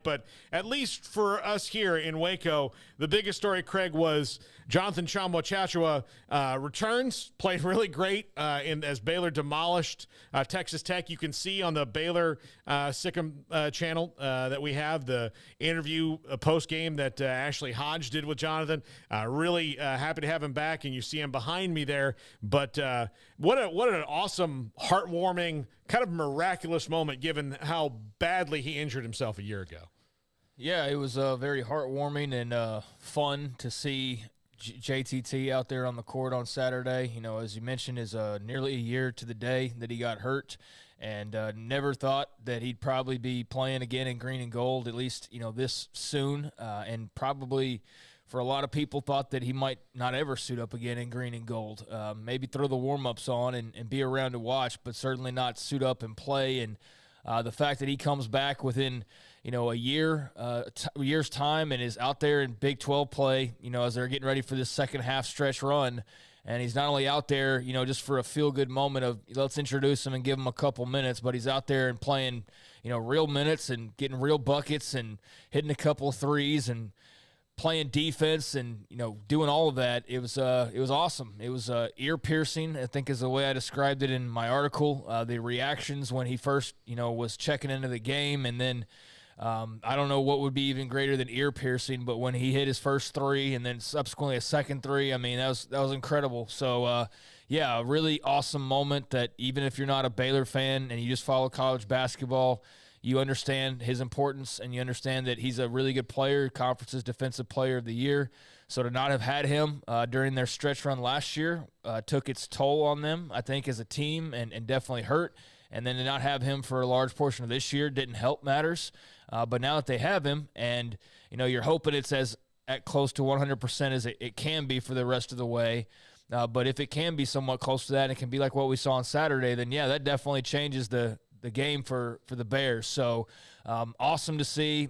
but at least for us here in Waco, the biggest story, Craig, was Jonathan Tchamwa-Tchatchoua returns, played really great as Baylor demolished Texas Tech. You can see on the Baylor Sikkim channel that we have the interview post-game that Ashley Hodge did with Jonathan. Really happy to have him back, and you see him behind me there. But what an awesome, heartwarming, kind of miraculous moment given how badly he injured himself a year ago. Yeah, it was very heartwarming and fun to see JTT out there on the court on Saturday. You know, as you mentioned, is nearly a year to the day that he got hurt, and never thought that he'd probably be playing again in green and gold, at least, you know, this soon, and probably for a lot of people thought that he might not ever suit up again in green and gold. Maybe throw the warm-ups on and be around to watch, but certainly not suit up and play. And the fact that he comes back within, you know, a year's time and is out there in Big 12 play, you know, as they're getting ready for this second half stretch run. And he's not only out there, you know, just for a feel-good moment of let's introduce him and give him a couple minutes, but he's out there and playing, you know, real minutes and getting real buckets and hitting a couple of threes and playing defense and, you know, doing all of that. It was awesome. It was ear-piercing, I think is the way I described it in my article. The reactions when he first, you know, was checking into the game, and then I don't know what would be even greater than ear-piercing, but when he hit his first three and then subsequently a second three, I mean, that was incredible. So, yeah, a really awesome moment that even if you're not a Baylor fan and you just follow college basketball, you understand his importance, and you understand that he's a really good player, Conference's Defensive Player of the Year. So to not have had him during their stretch run last year took its toll on them, I think, as a team, and definitely hurt. And then to not have him for a large portion of this year didn't help matters. But now that they have him, and, you know, you're hoping it's at close to 100% as it can be for the rest of the way. But if it can be somewhat close to that, and it can be like what we saw on Saturday, then, yeah, that definitely changes the game for the Bears. So awesome to see,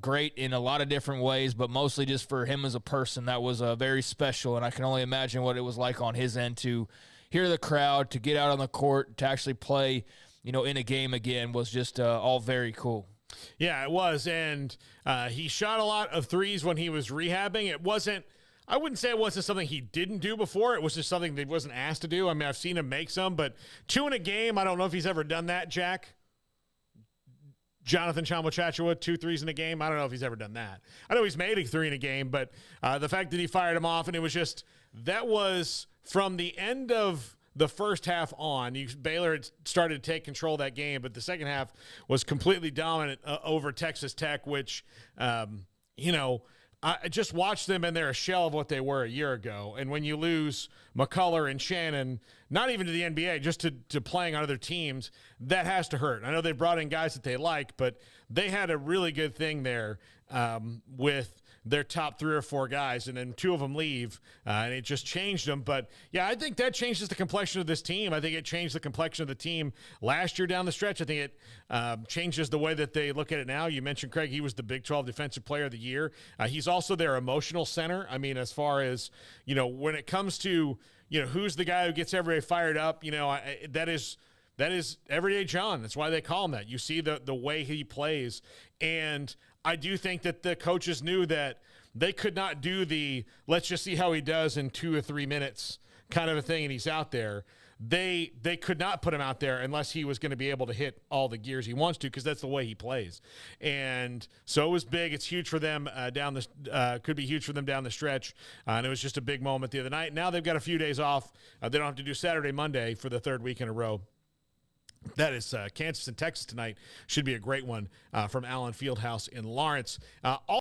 great in a lot of different ways, but mostly just for him as a person. That was very special, and I can only imagine what it was like on his end to hear the crowd, to get out on the court, to actually play, you know, in a game again was just all very cool. Yeah, it was, and he shot a lot of threes when he was rehabbing. I wouldn't say it wasn't something he didn't do before. It was just something that he wasn't asked to do. I mean, I've seen him make some, but 2 in a game, I don't know if he's ever done that, Jack. Jonathan Tchamwa-Tchatchoua, 2 threes in a game. I don't know if he's ever done that. I know he's made a 3 in a game, but the fact that he fired him off, and it was just, that was from the end of the first half on. Baylor had started to take control of that game, but the second half was completely dominant over Texas Tech, which, you know, I just watched them, and they're a shell of what they were a year ago. And when you lose McCullough and Shannon, not even to the NBA, just to playing on other teams, that has to hurt. I know they brought in guys that they like, but they had a really good thing there with their top 3 or 4 guys, and then 2 of them leave, and it just changed them. But, yeah, I think that changes the complexion of this team. I think it changed the complexion of the team last year down the stretch. I think it changes the way that they look at it now. You mentioned, Craig, he was the Big 12 Defensive Player of the Year. He's also their emotional center. I mean, as far as, you know, when it comes to, you know, who's the guy who gets everybody fired up, you know, that is Everyday Jon. That's why they call him that. You see the way he plays. And I do think that the coaches knew that they could not do the let's just see how he does in 2 or 3 minutes kind of a thing, and he's out there. They could not put him out there unless he was going to be able to hit all the gears he wants to, because that's the way he plays. And so it was big. It's huge for them could be huge for them down the stretch. And it was just a big moment the other night. Now they've got a few days off. They don't have to do Saturday, Monday for the 3rd week in a row. That is Kansas and Texas tonight. Should be a great one from Allen Fieldhouse in Lawrence.